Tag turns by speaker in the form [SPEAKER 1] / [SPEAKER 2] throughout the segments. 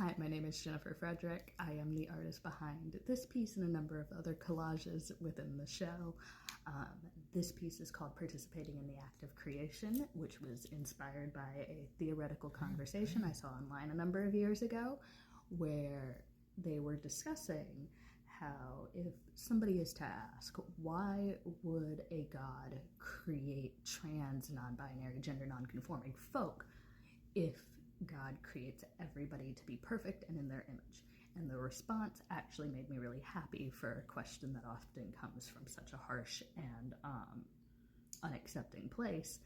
[SPEAKER 1] Hi, my name is Jennifer Frederick. I am the artist behind this piece and a number of other collages within the show. This piece is called Participating in the Act of Creation, which was inspired by a theoretical conversation I saw online a number of years ago, where they were discussing how if somebody is to ask, why would a god create trans, non-binary, gender non-conforming folk if God creates everybody to be perfect and in their image? And the response actually made me really happy for a question that often comes from such a harsh and unaccepting place.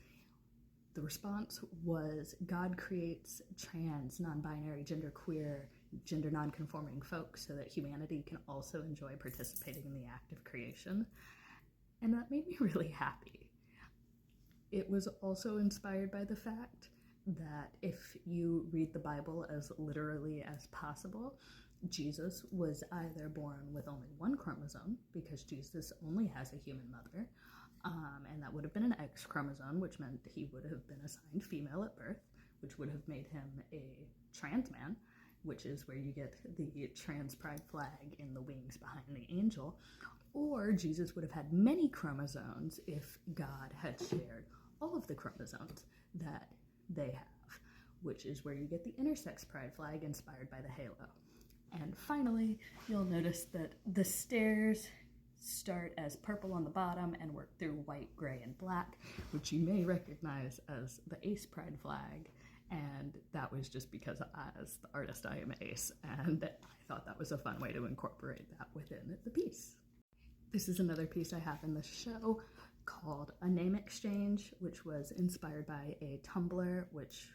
[SPEAKER 1] The response was, God creates trans, non-binary, genderqueer, gender non-conforming folks so that humanity can also enjoy participating in the act of creation. And that made me really happy. It was also inspired by the fact that if you read the Bible as literally as possible, Jesus was either born with only one chromosome, because Jesus only has a human mother, and that would have been an X chromosome, which meant he would have been assigned female at birth, which would have made him a trans man, which is where you get the trans pride flag in the wings behind the angel, or Jesus would have had many chromosomes if God had shared all of the chromosomes that they have, which is where you get the intersex pride flag inspired by the halo. And finally, you'll notice that the stairs start as purple on the bottom and work through white, gray, and black, which you may recognize as the ace pride flag. And that was just because as the artist I am ace, and I thought that was a fun way to incorporate that within the piece. This is another piece I have in the show called A Name Exchange, which was inspired by a Tumblr, which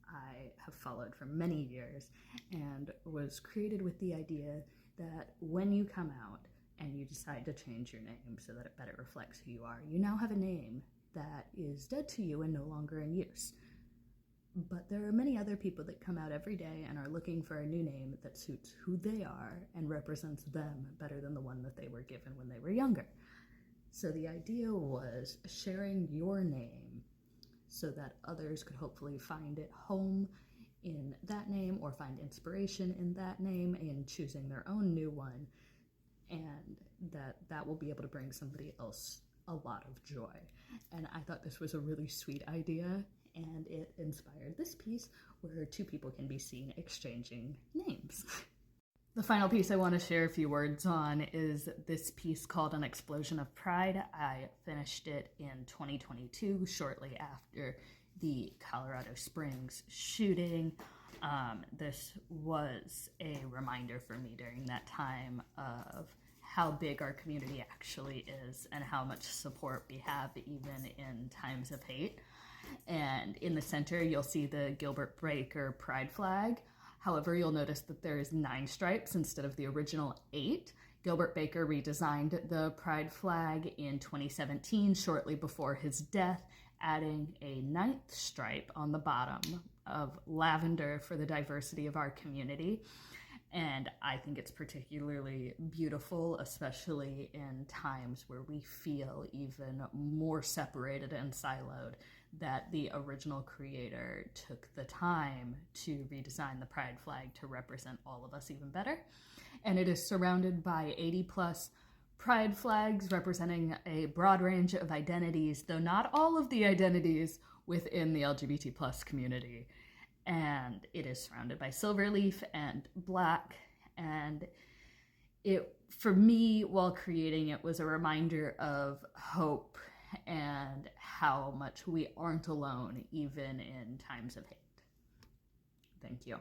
[SPEAKER 1] I have followed for many years, and was created with the idea that when you come out and you decide to change your name so that it better reflects who you are, you now have a name that is dead to you and no longer in use. But there are many other people that come out every day and are looking for a new name that suits who they are and represents them better than the one that they were given when they were younger. So the idea was sharing your name so that others could hopefully find it home in that name or find inspiration in that name in choosing their own new one, and that will be able to bring somebody else a lot of joy. And I thought this was a really sweet idea, and it inspired this piece where two people can be seen exchanging names. The final piece I want to share a few words on is this piece called An Explosion of Pride. I finished it in 2022, shortly after the Colorado Springs shooting. This was a reminder for me during that time of how big our community actually is and how much support we have even in times of hate. And in the center, you'll see the Gilbert Baker pride flag. However, you'll notice that there's 9 stripes instead of the original 8. Gilbert Baker redesigned the pride flag in 2017, shortly before his death, adding a 9th stripe on the bottom of lavender for the diversity of our community. And I think it's particularly beautiful, especially in times where we feel even more separated and siloed, that the original creator took the time to redesign the pride flag to represent all of us even better. And it is surrounded by 80 plus pride flags representing a broad range of identities, though not all of the identities within the LGBT plus community. And it is surrounded by silver leaf and black. And it, for me, while creating it, was a reminder of hope and how much we aren't alone, even in times of hate. Thank you.